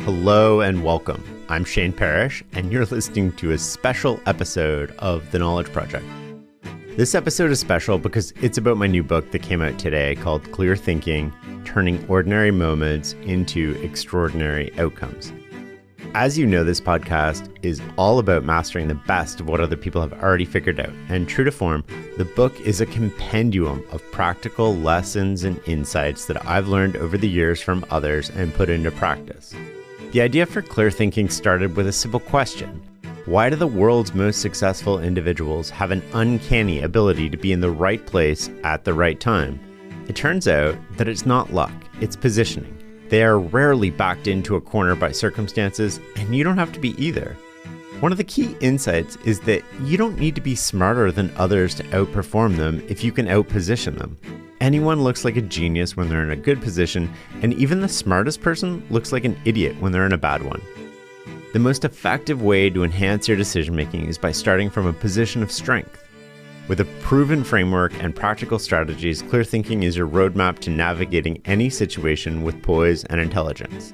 Hello and welcome. I'm Shane Parrish, and you're listening to a special episode of The Knowledge Project. This episode is special because it's about my new book that came out today called Clear Thinking: Turning Ordinary Moments into Extraordinary Outcomes. As you know, this podcast is all about mastering the best of what other people have already figured out. And true to form, the book is a compendium of practical lessons and insights that I've learned over the years from others and put into practice. The idea for Clear Thinking started with a simple question. Why do the world's most successful individuals have an uncanny ability to be in the right place at the right time? It turns out that it's not luck, it's positioning. They are rarely backed into a corner by circumstances, and you don't have to be either. One of the key insights is that you don't need to be smarter than others to outperform them if you can outposition them. Anyone looks like a genius when they're in a good position, and even the smartest person looks like an idiot when they're in a bad one. The most effective way to enhance your decision-making is by starting from a position of strength. With a proven framework and practical strategies, Clear Thinking is your roadmap to navigating any situation with poise and intelligence.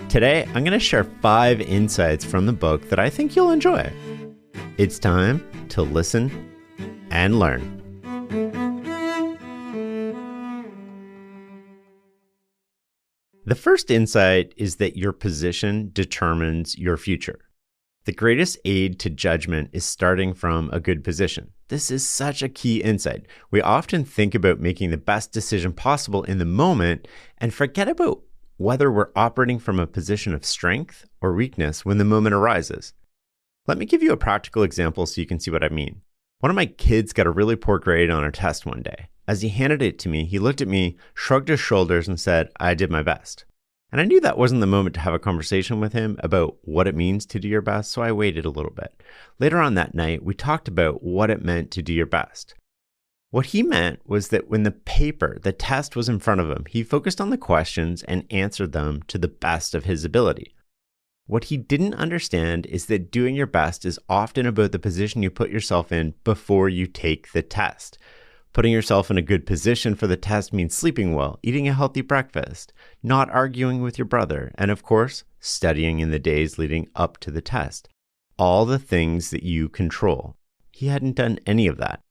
Today, I'm going to share 5 insights from the book that I think you'll enjoy. It's time to listen and learn. The first insight is that your position determines your future. The greatest aid to judgment is starting from a good position. This is such a key insight. We often think about making the best decision possible in the moment and forget about whether we're operating from a position of strength or weakness when the moment arises. Let me give you a practical example so you can see what I mean. One of my kids got a really poor grade on a test one day. As he handed it to me, he looked at me, shrugged his shoulders, and said, "I did my best." And I knew that wasn't the moment to have a conversation with him about what it means to do your best, so I waited a little bit. Later on that night, we talked about what it meant to do your best. What he meant was that when the test was in front of him, he focused on the questions and answered them to the best of his ability. What he didn't understand is that doing your best is often about the position you put yourself in before you take the test. Putting yourself in a good position for the test means sleeping well, eating a healthy breakfast, not arguing with your brother, and of course, studying in the days leading up to the test. All the things that you control. He hadn't done any of that.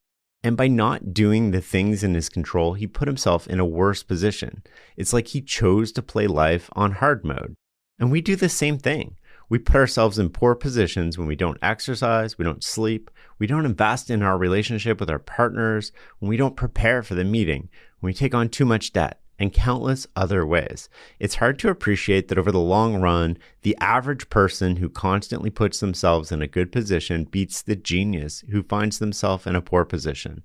And by not doing the things in his control, he put himself in a worse position. It's like he chose to play life on hard mode. And we do the same thing. We put ourselves in poor positions when we don't exercise, we don't sleep, we don't invest in our relationship with our partners, when we don't prepare for the meeting, when we take on too much debt, and countless other ways. It's hard to appreciate that over the long run, the average person who constantly puts themselves in a good position beats the genius who finds themselves in a poor position.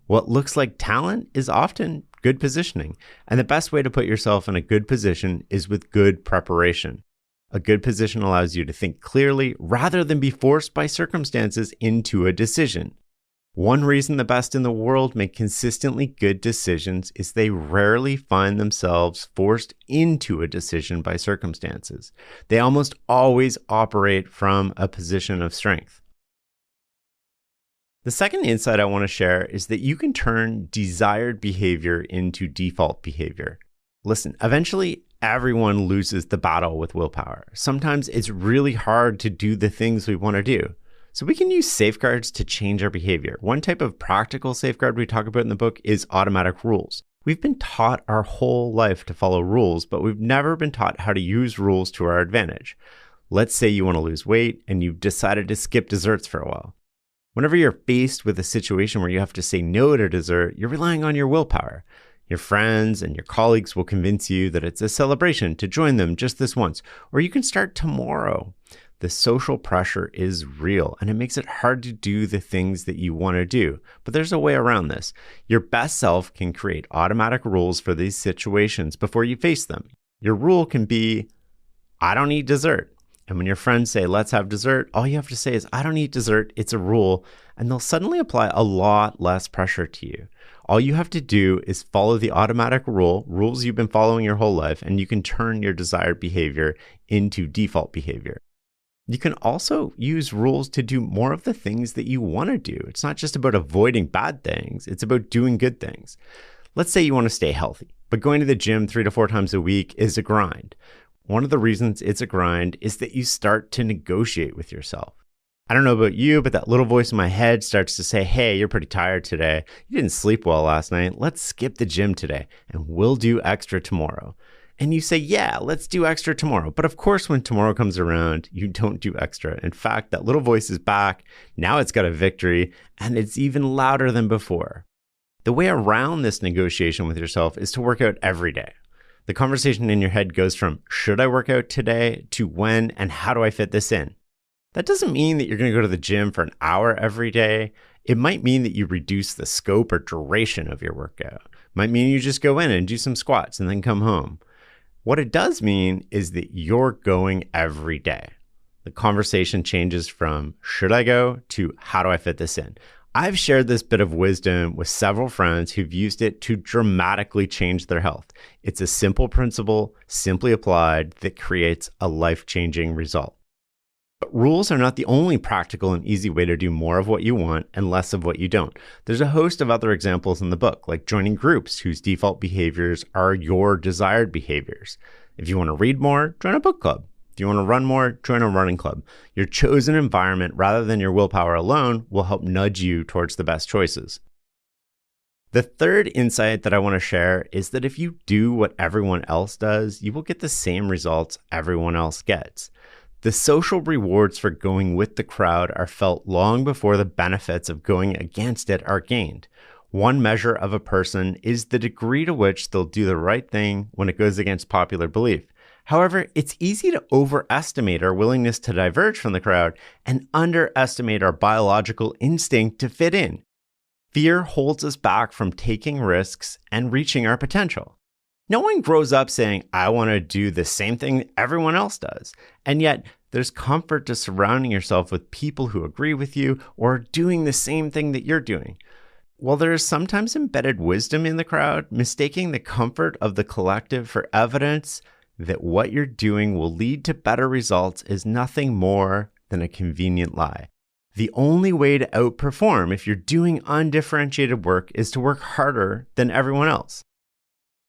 What looks like talent is often good positioning, and the best way to put yourself in a good position is with good preparation. A good position allows you to think clearly rather than be forced by circumstances into a decision. One reason the best in the world make consistently good decisions is they rarely find themselves forced into a decision by circumstances. They almost always operate from a position of strength. The second insight I want to share is that you can turn desired behavior into default behavior. Listen, eventually, everyone loses the battle with willpower. Sometimes it's really hard to do the things we want to do. So we can use safeguards to change our behavior. One type of practical safeguard we talk about in the book is automatic rules. We've been taught our whole life to follow rules, but we've never been taught how to use rules to our advantage. Let's say you want to lose weight and you've decided to skip desserts for a while. Whenever you're faced with a situation where you have to say no to dessert, you're relying on your willpower. Your friends and your colleagues will convince you that it's a celebration to join them just this once, or you can start tomorrow. The social pressure is real, and it makes it hard to do the things that you want to do. But there's a way around this. Your best self can create automatic rules for these situations before you face them. Your rule can be, I don't eat dessert. And when your friends say, let's have dessert, all you have to say is, I don't eat dessert. It's a rule. And they'll suddenly apply a lot less pressure to you. All you have to do is follow the automatic rules you've been following your whole life, and you can turn your desired behavior into default behavior. You can also use rules to do more of the things that you want to do. It's not just about avoiding bad things. It's about doing good things. Let's say you want to stay healthy, but going to the gym 3 to 4 times a week is a grind. One of the reasons it's a grind is that you start to negotiate with yourself. I don't know about you, but that little voice in my head starts to say, hey, you're pretty tired today. You didn't sleep well last night. Let's skip the gym today and we'll do extra tomorrow. And you say, yeah, let's do extra tomorrow. But of course, when tomorrow comes around, you don't do extra. In fact, that little voice is back. Now it's got a victory and it's even louder than before. The way around this negotiation with yourself is to work out every day. The conversation in your head goes from, should I work out today, to when and how do I fit this in? That doesn't mean that you're going to go to the gym for an hour every day. It might mean that you reduce the scope or duration of your workout. It might mean you just go in and do some squats and then come home. What it does mean is that you're going every day. The conversation changes from should I go to how do I fit this in? I've shared this bit of wisdom with several friends who've used it to dramatically change their health. It's a simple principle, simply applied, that creates a life-changing result. But rules are not the only practical and easy way to do more of what you want and less of what you don't. There's a host of other examples in the book, like joining groups whose default behaviors are your desired behaviors. If you want to read more, join a book club. If you want to run more, join a running club. Your chosen environment, rather than your willpower alone, will help nudge you towards the best choices. The third insight that I want to share is that if you do what everyone else does, you will get the same results everyone else gets. The social rewards for going with the crowd are felt long before the benefits of going against it are gained. One measure of a person is the degree to which they'll do the right thing when it goes against popular belief. However, it's easy to overestimate our willingness to diverge from the crowd and underestimate our biological instinct to fit in. Fear holds us back from taking risks and reaching our potential. No one grows up saying, I want to do the same thing everyone else does. And yet, there's comfort to surrounding yourself with people who agree with you or are doing the same thing that you're doing. While there is sometimes embedded wisdom in the crowd, mistaking the comfort of the collective for evidence that what you're doing will lead to better results is nothing more than a convenient lie. The only way to outperform if you're doing undifferentiated work is to work harder than everyone else.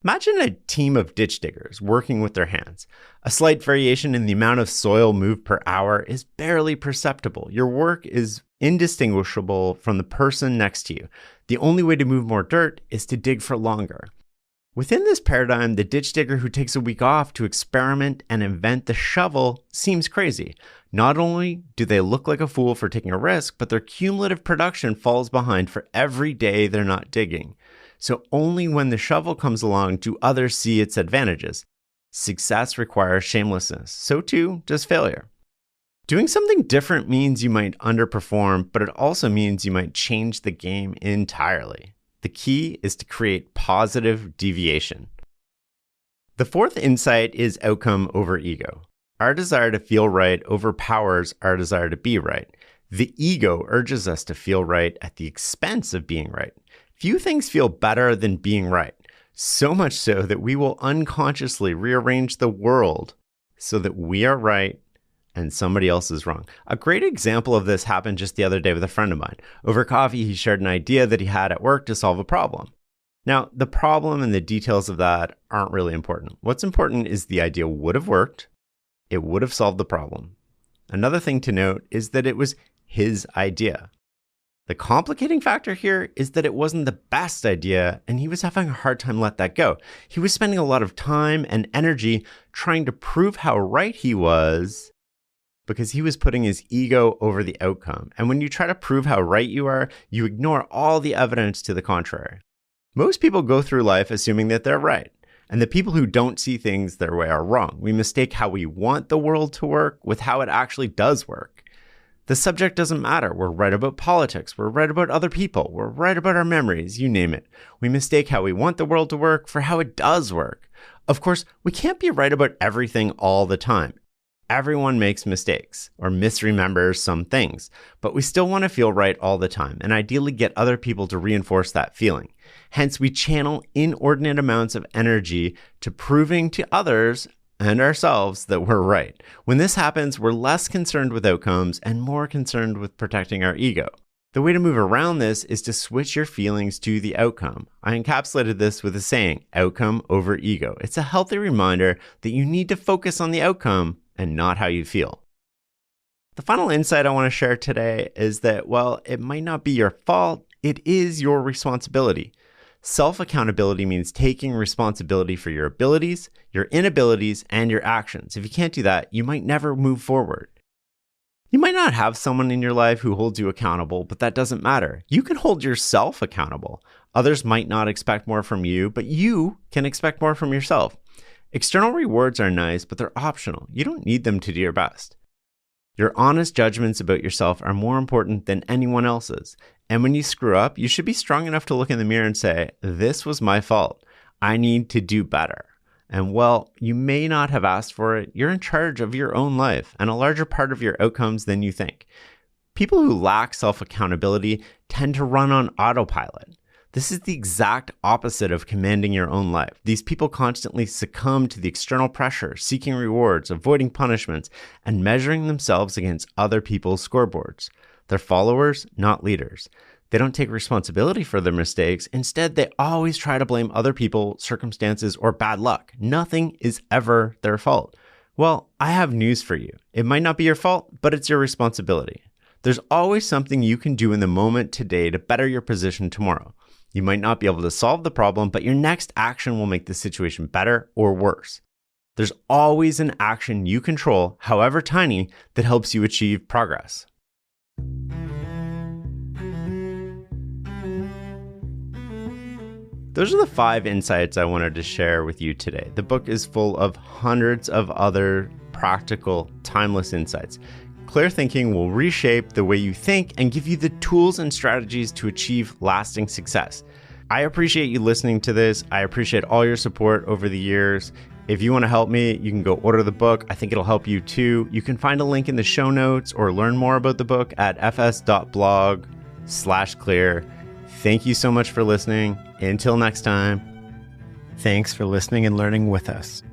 Imagine a team of ditch diggers working with their hands. A slight variation in the amount of soil moved per hour is barely perceptible. Your work is indistinguishable from the person next to you. The only way to move more dirt is to dig for longer. Within this paradigm, the ditch digger who takes a week off to experiment and invent the shovel seems crazy. Not only do they look like a fool for taking a risk, but their cumulative production falls behind for every day they're not digging. So only when the shovel comes along do others see its advantages. Success requires shamelessness. So too does failure. Doing something different means you might underperform, but it also means you might change the game entirely. The key is to create positive deviation. The fourth insight is outcome over ego. Our desire to feel right overpowers our desire to be right. The ego urges us to feel right at the expense of being right. Few things feel better than being right, so much so that we will unconsciously rearrange the world so that we are right and somebody else is wrong. A great example of this happened just the other day with a friend of mine. Over coffee, he shared an idea that he had at work to solve a problem. Now, the problem and the details of that aren't really important. What's important is the idea would have worked. It would have solved the problem. Another thing to note is that it was his idea. The complicating factor here is that it wasn't the best idea, and he was having a hard time letting that go. He was spending a lot of time and energy trying to prove how right he was because he was putting his ego over the outcome. And when you try to prove how right you are, you ignore all the evidence to the contrary. Most people go through life assuming that they're right, and the people who don't see things their way are wrong. We mistake how we want the world to work with how it actually does work. The subject doesn't matter. We're right about politics. We're right about other people. We're right about our memories, you name it. We mistake how we want the world to work for how it does work. Of course, we can't be right about everything all the time. Everyone makes mistakes or misremembers some things, but we still want to feel right all the time and ideally get other people to reinforce that feeling. Hence, we channel inordinate amounts of energy to proving to others and ourselves that we're right. When this happens, we're less concerned with outcomes and more concerned with protecting our ego. The way to move around this is to switch your feelings to the outcome. I encapsulated this with a saying, outcome over ego. It's a healthy reminder that you need to focus on the outcome and not how you feel. The final insight I want to share today is that while it might not be your fault, it is your responsibility. Self-accountability means taking responsibility for your abilities, your inabilities, and your actions. If you can't do that, you might never move forward. You might not have someone in your life who holds you accountable, but that doesn't matter. You can hold yourself accountable. Others might not expect more from you, but you can expect more from yourself. External rewards are nice, but they're optional. You don't need them to do your best. Your honest judgments about yourself are more important than anyone else's. And when you screw up, you should be strong enough to look in the mirror and say, this was my fault. I need to do better. And while you may not have asked for it, you're in charge of your own life and a larger part of your outcomes than you think. People who lack self-accountability tend to run on autopilot. This is the exact opposite of commanding your own life. These people constantly succumb to the external pressure, seeking rewards, avoiding punishments, and measuring themselves against other people's scoreboards. They're followers, not leaders. They don't take responsibility for their mistakes. Instead, they always try to blame other people, circumstances, or bad luck. Nothing is ever their fault. Well, I have news for you. It might not be your fault, but it's your responsibility. There's always something you can do in the moment today to better your position tomorrow. You might not be able to solve the problem, but your next action will make the situation better or worse. There's always an action you control, however tiny, that helps you achieve progress. Those are the 5 insights I wanted to share with you today. The book is full of hundreds of other practical, timeless insights. Clear thinking will reshape the way you think and give you the tools and strategies to achieve lasting success. I appreciate you listening to this. I appreciate all your support over the years. If you want to help me, you can go order the book. I think it'll help you too. You can find a link in the show notes or learn more about the book at fs.blog/clear. Thank you so much for listening. Until next time, thanks for listening and learning with us.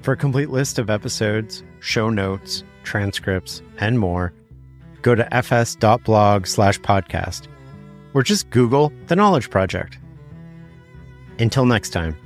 For a complete list of episodes, show notes, transcripts, and more, go to fs.blog/podcast or just Google The Knowledge Project. Until next time.